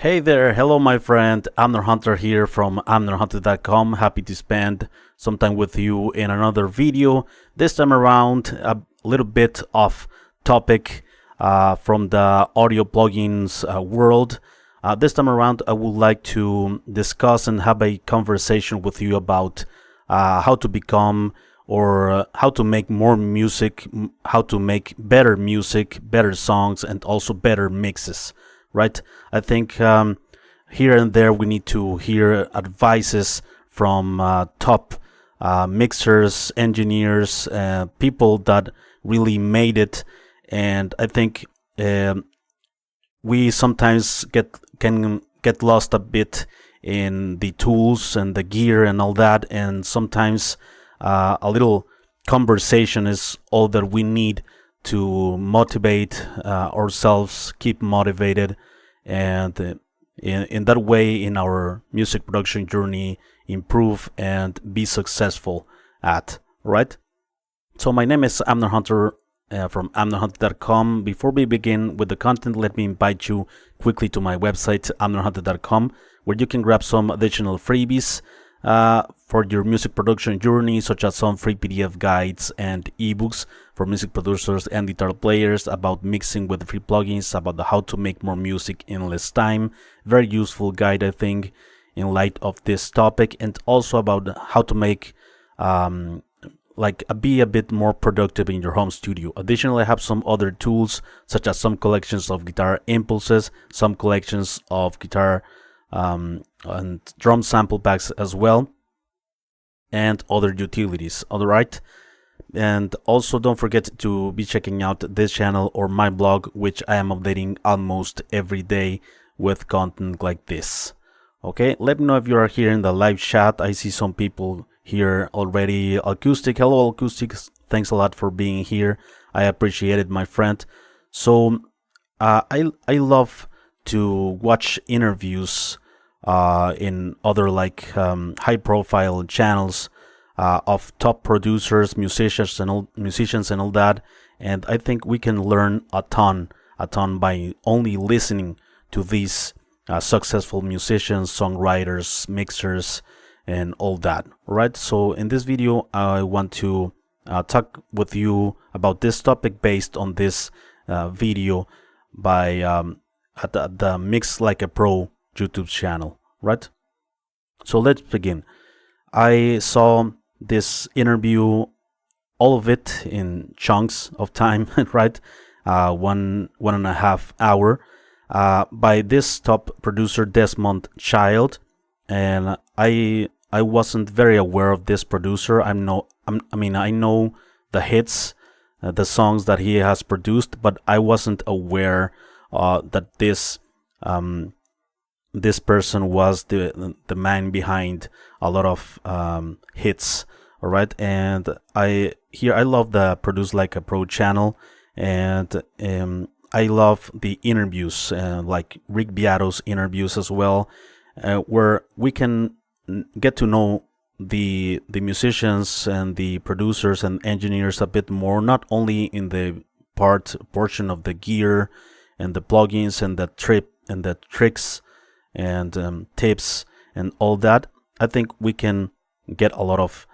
Hey there, hello my friend, Amner Hunter here from amnerhunter.com. Happy to spend some time with you in another video. This time around, a little bit off topic from the audio plugins world. This time around, I would like to discuss and have a conversation with you about how to become or how to make more music, how to make better music, better songs, and also better mixes. Right? I think here and there we need to hear advices from top mixers, engineers, people that really made it. And I think we sometimes can get lost a bit in the tools and the gear and all that. And sometimes a little conversation is all that we need to motivate ourselves, keep motivated, and in that way, in our music production journey, improve and be successful at. Right? So my name is Amner Hunter from amnerhunter.com. Before we begin with the content, let me invite you quickly to my website, amnerhunter.com, where you can grab some additional freebies for your music production journey, such as some free PDF guides and ebooks for music producers and guitar players about mixing with free plugins, about how to make more music in less time. Very useful guide, I think, in light of this topic, and also about how to make be a bit more productive in your home studio. Additionally, I have some other tools, such as some collections of guitar impulses, some collections of guitar and drum sample packs as well, and other utilities. All right. And also don't forget to be checking out this channel or my blog, which I am updating almost every day with content like this. Okay, let me know if you are here in the live chat. I see some people here already. Acoustic, hello Acoustic, thanks a lot for being here. I appreciate it, my friend. So I love to watch interviews in other high profile channels of top producers, musicians and all that, and I think we can learn a ton by only listening to these successful musicians, songwriters, mixers, and all that. Right? So in this video, I want to talk with you about this topic based on this video by at the Mix Like a Pro YouTube channel. Right? So let's begin. I saw this interview, all of it in chunks of time, right? 1.5 hour by this top producer Desmond Child, and I wasn't very aware of this producer. I know the hits, the songs that he has produced, but I wasn't aware that this person was the man behind a lot of hits. All right, and I love the Produce Like a Pro channel, and I love the interviews, like Rick Beato's interviews as well, where we can get to know the musicians and the producers and engineers a bit more, not only in the portion of the gear and the plugins and the tricks and tips and all that. I think we can get a lot of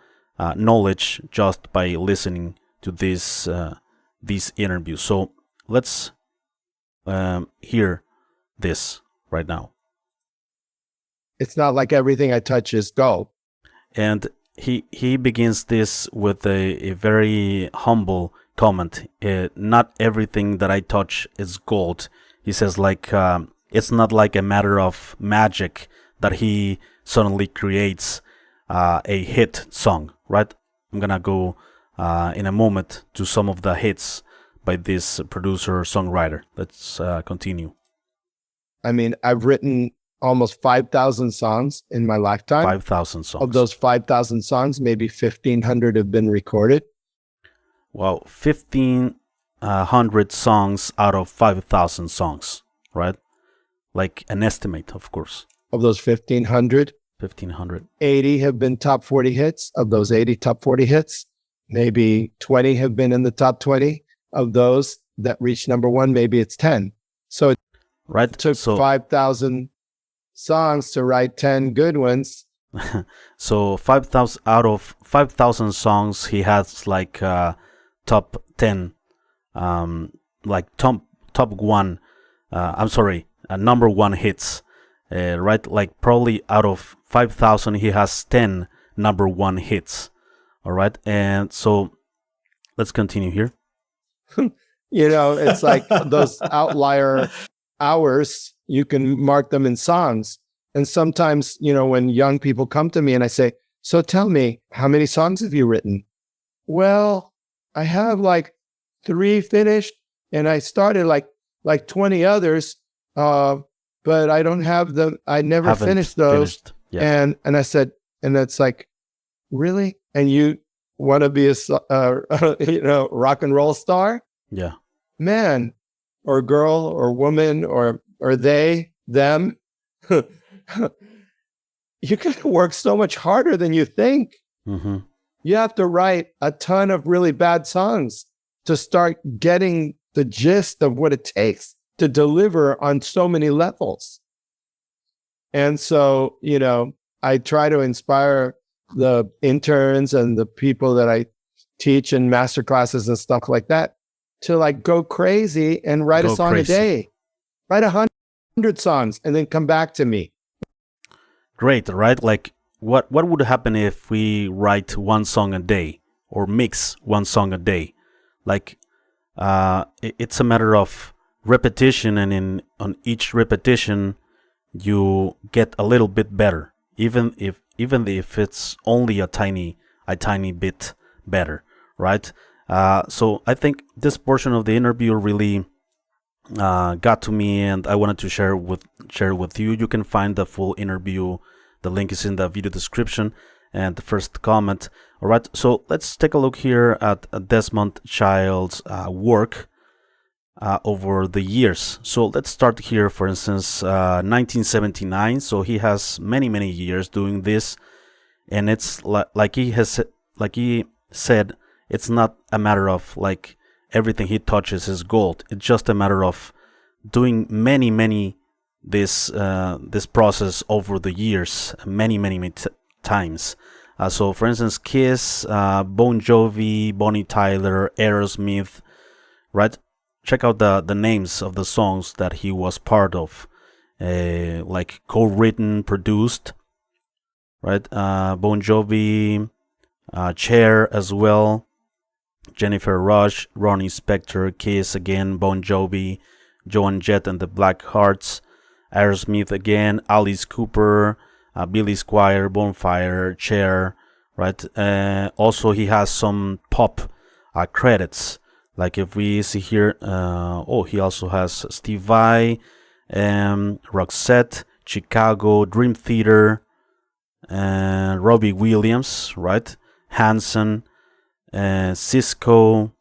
knowledge just by listening to these interviews. So let's hear this right now. It's not like everything I touch is gold. And he begins this with a very humble comment. Not everything that I touch is gold. He says it's not like a matter of magic that he suddenly creates a hit song, right? I'm gonna go in a moment to some of the hits by this producer songwriter. Let's continue. I mean, I've written almost 5,000 songs in my lifetime. 5,000 songs. Of those 5,000 songs, maybe 1,500 have been recorded. Wow, 1,500 songs out of 5,000 songs, right? Like an estimate, of course. Of those 1,500, 80 have been top 40 hits. Of those 80 top 40 hits, maybe 20 have been in the top 20. Of those that reached number one, maybe it's 10. So it right? took 5,000 songs to write 10 good ones. So 5,000 out of 5,000 songs, he has like top 10, like top one. I'm sorry, number one hits, right? Like probably out of 5,000, he has 10 number one hits. All right, and so let's continue here. It's like those outlier hours, you can mark them in songs. And sometimes, when young people come to me and I say, so tell me, how many songs have you written? Well, I have like 3 finished and I started like 20 others, but I don't have them. I never Haven't finished those. finished. Yeah. And I said, and it's like, really? And you want to be a rock and roll star? Yeah. Man or girl or woman or they, them, you can work so much harder than you think. Mm-hmm. You have to write a ton of really bad songs to start getting the gist of what it takes to deliver on so many levels. And so, I try to inspire the interns and the people that I teach in master classes and stuff like that to like go crazy and write a song a day, write 100 songs and then come back to me. Great, right? Like what would happen if we write one song a day or mix one song a day? Like it's a matter of repetition, and on each repetition you get a little bit better, even if it's only a tiny bit better, right? So I think this portion of the interview really got to me, and I wanted to share with you. You can find the full interview. The link is in the video description and the first comment. All right, so let's take a look here at Desmond Child's work over the years. So let's start here, for instance, 1979. So he has many years doing this, and it's like he said, it's not a matter of like everything he touches is gold. It's just a matter of doing many this process over the years, many times. So for instance, Kiss, Bon Jovi, Bonnie Tyler, Aerosmith, right? Check out the names of the songs that he was part of, like co-written, produced, right? Bon Jovi, Cher as well, Jennifer Rush, Ronnie Spector, Kiss again, Bon Jovi, Joan Jett and the Black Hearts, Aerosmith again, Alice Cooper, Billy Squier, Bonfire, Cher, right? Also, he has some pop credits. Like if we see here, he also has Steve Vai, Roxette, Chicago, Dream Theater, and Robbie Williams, right? Hanson, Cisco.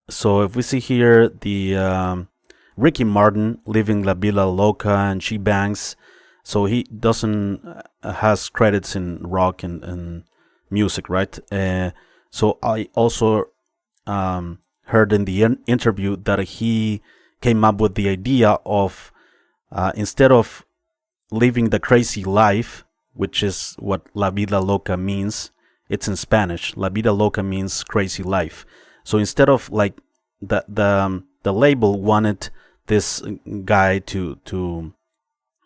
So if we see here the Ricky Martin, Living La Vida Loca, and She Bangs. So he doesn't has credits in rock and music, right? So I also heard in the interview that he came up with the idea of instead of living the crazy life, which is what La Vida Loca means. It's in Spanish. La Vida Loca means crazy life. So instead of like the label wanted this guy to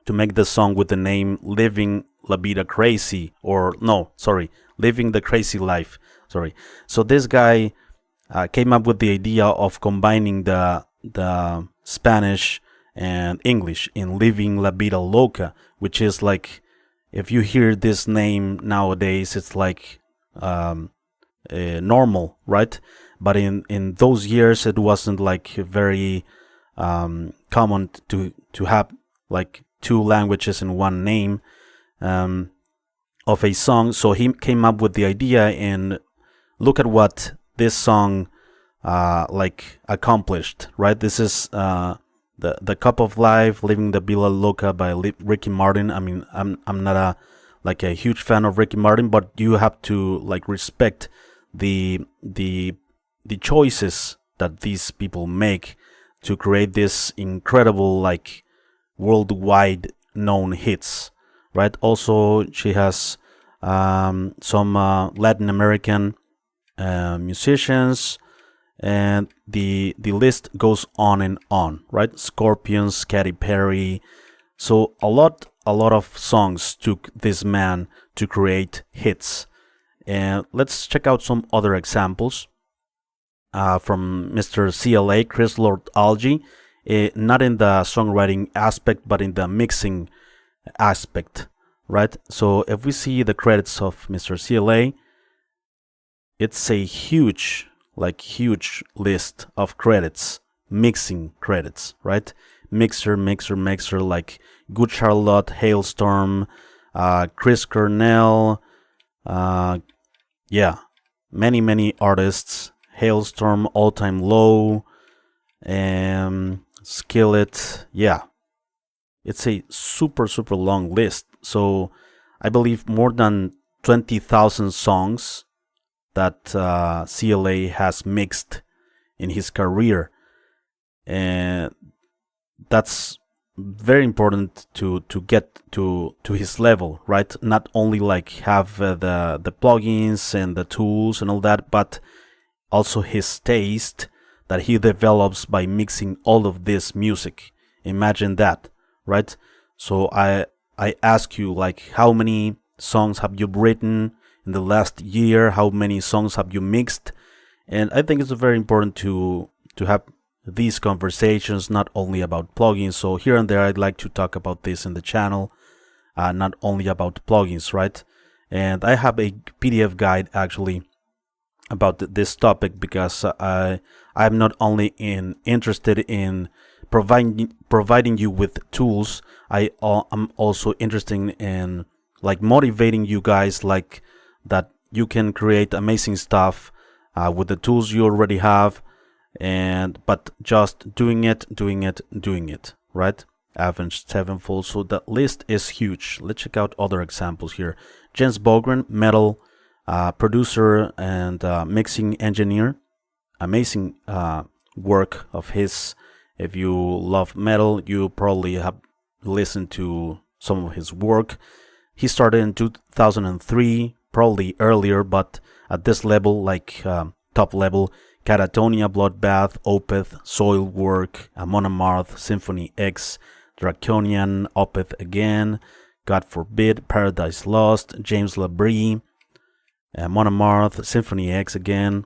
make the song with the name Living La Vida Crazy, or no, sorry, Living the Crazy Life. Sorry. So this guy came up with the idea of combining the Spanish and English in Living La Vida Loca, which is like, if you hear this name nowadays, it's like normal, right? But in those years, it wasn't like very common to have like 2 languages in one name of a song. So he came up with the idea, and look at what this song like accomplished, right? This is the Cup of Life, Living the Vida Loca by Ricky Martin. I mean, I'm not a huge fan of Ricky Martin, but you have to like respect the choices that these people make to create this incredible like worldwide known hits, right? Also, she has some Latin American musicians, and the list goes on and on, right? Scorpions, Katy Perry. So a lot of songs took this man to create hits. And let's check out some other examples from Mr. CLA, Chris Lord Algie, not in the songwriting aspect, but in the mixing aspect, right? So if we see the credits of Mr. CLA, it's a huge list of credits, mixing credits, right? Mixer, like Good Charlotte, Hailstorm, Chris Cornell, yeah, many artists. Hailstorm, All Time Low, Skillet. Yeah, it's a super long list. So I believe more than 20,000 songs that CLA has mixed in his career, and that's very important to get to his level, right? Not only like have the plugins and the tools and all that, but also his taste that he develops by mixing all of this music. Imagine that, right? So I ask you, like, how many songs have you written in the last year? How many songs have you mixed? And I think it's very important to have these conversations, not only about plugins. So here and there I'd like to talk about this in the channel, not only about plugins, right? And I have a PDF guide actually about this topic, because I'm not only interested in providing you with tools. I'm also interested in like motivating you guys, like that you can create amazing stuff with the tools you already have, but just doing it, right? Avenged Sevenfold. So that list is huge. Let's check out other examples here. James Bogren, metal producer and mixing engineer. Amazing work of his. If you love metal, you probably have listened to some of his work. He started in 2003, probably earlier, but at this level, like top level: Catatonia, Bloodbath, Opeth, Soilwork, Amon Amarth, Symphony X, Draconian, Opeth again, God Forbid, Paradise Lost, James Labrie, Amon Amarth, Symphony X again,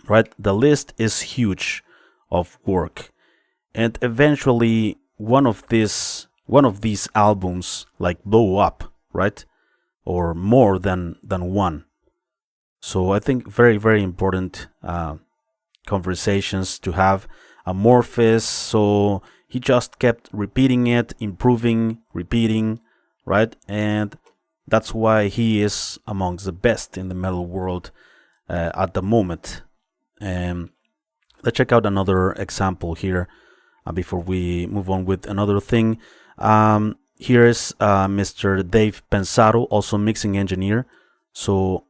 right? The list is huge of work, and eventually one of these albums like blow up, right? Or more than one. So I think very important conversations to have. Amorphous, so he just kept repeating it, improving, repeating, right? And that's why he is amongst the best in the metal world at the moment. Let's check out another example here before we move on with another thing. Here is Mr. Dave Pensado, also mixing engineer. So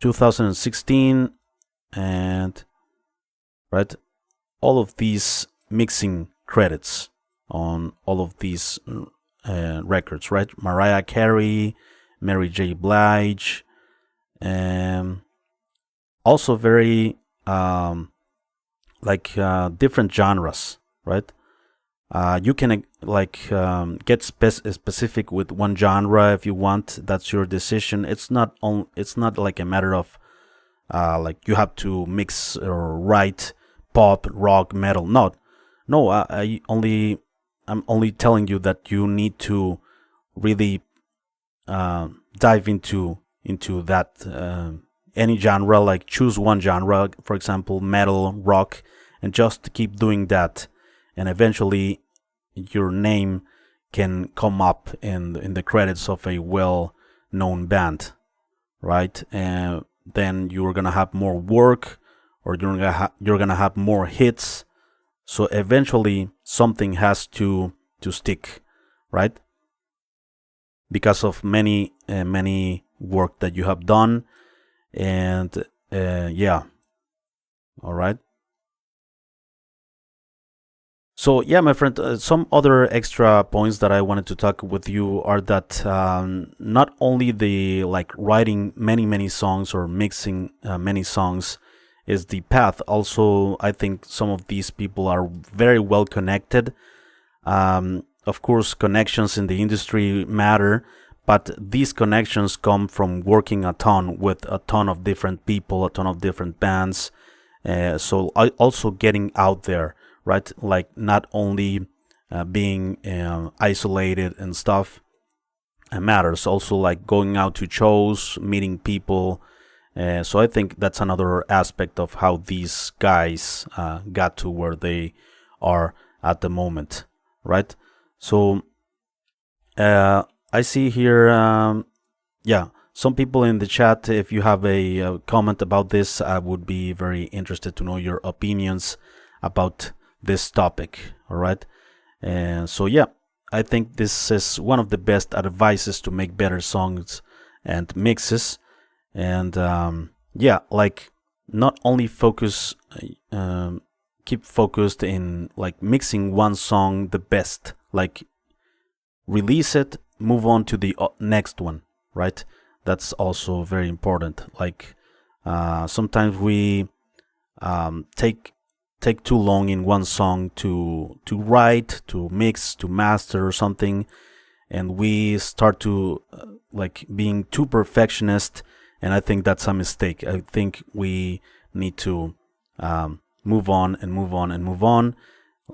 2016, and right, all of these mixing credits on all of these records, right? Mariah Carey, Mary J. Blige, and also very different genres, right? You can get specific with one genre if you want. That's your decision. It's not like a matter of like you have to mix or write pop, rock, metal. No. I'm only telling you that you need to really dive into that any genre. Like choose one genre, for example, metal, rock, and just keep doing that. And eventually your name can come up in the credits of a well-known band, right? And then you're gonna have more work, or you're gonna have more hits. So eventually something has to stick, right? Because of many work that you have done, and yeah, all right. So yeah, my friend, some other extra points that I wanted to talk with you are that not only the like writing many songs or mixing many songs is the path. Also, I think some of these people are very well connected. Of course, connections in the industry matter, but these connections come from working a ton with a ton of different people, a ton of different bands. So I also getting out there, right? Like not only being isolated and stuff matters, also like going out to shows, meeting people. So I think that's another aspect of how these guys got to where they are at the moment, right? So I see here, yeah, some people in the chat. If you have a comment about this, I would be very interested to know your opinions about this topic. All right, and so yeah, I think this is one of the best advices to make better songs and mixes. And yeah, like not only focus, keep focused in like mixing one song the best, like release it, move on to the next one, right? That's also very important. Like sometimes we take too long in one song to write, to mix, to master or something, and we start to like being too perfectionist, and I think that's a mistake. I think we need to move on and move on and move on,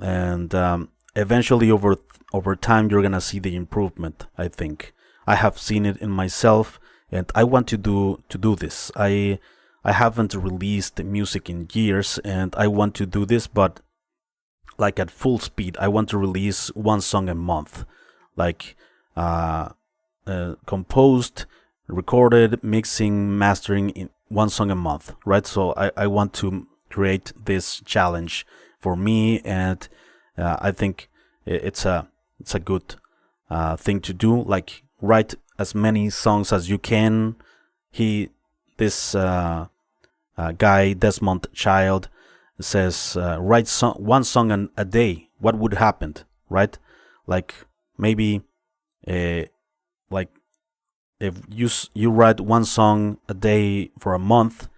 and eventually over time you're gonna see the improvement. I think I have seen it in myself, and I want to do this. I haven't released music in years, and I want to do this, but like at full speed. I want to release one song a month, like composed, recorded, mixing, mastering in one song a month, right? So I want to create this challenge for me, and I think it's a good thing to do. Like write as many songs as you can. This guy Desmond Child says write one song a day. What would happen, right? Like maybe like if you write one song a day for a month,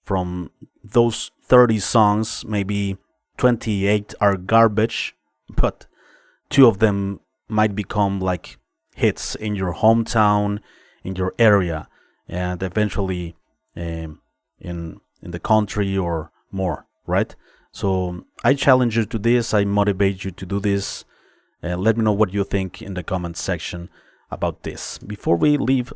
from those 30 songs, maybe 28 are garbage, but 2 of them might become like hits in your hometown, in your area, and eventually in the country or more, right? So I challenge you to this. I motivate you to do this. Let me know what you think in the comment section about this. Before we leave,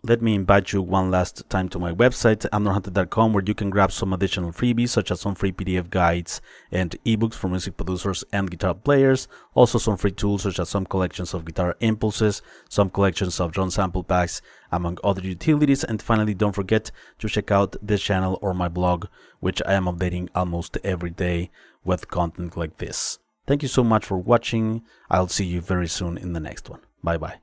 let me invite you one last time to my website, amnorhunter.com, where you can grab some additional freebies, such as some free PDF guides and ebooks for music producers and guitar players. Also some free tools, such as some collections of guitar impulses, some collections of drum sample packs, among other utilities. And finally, don't forget to check out this channel or my blog, which I am updating almost every day with content like this. Thank you so much for watching. I'll see you very soon in the next one. Bye bye.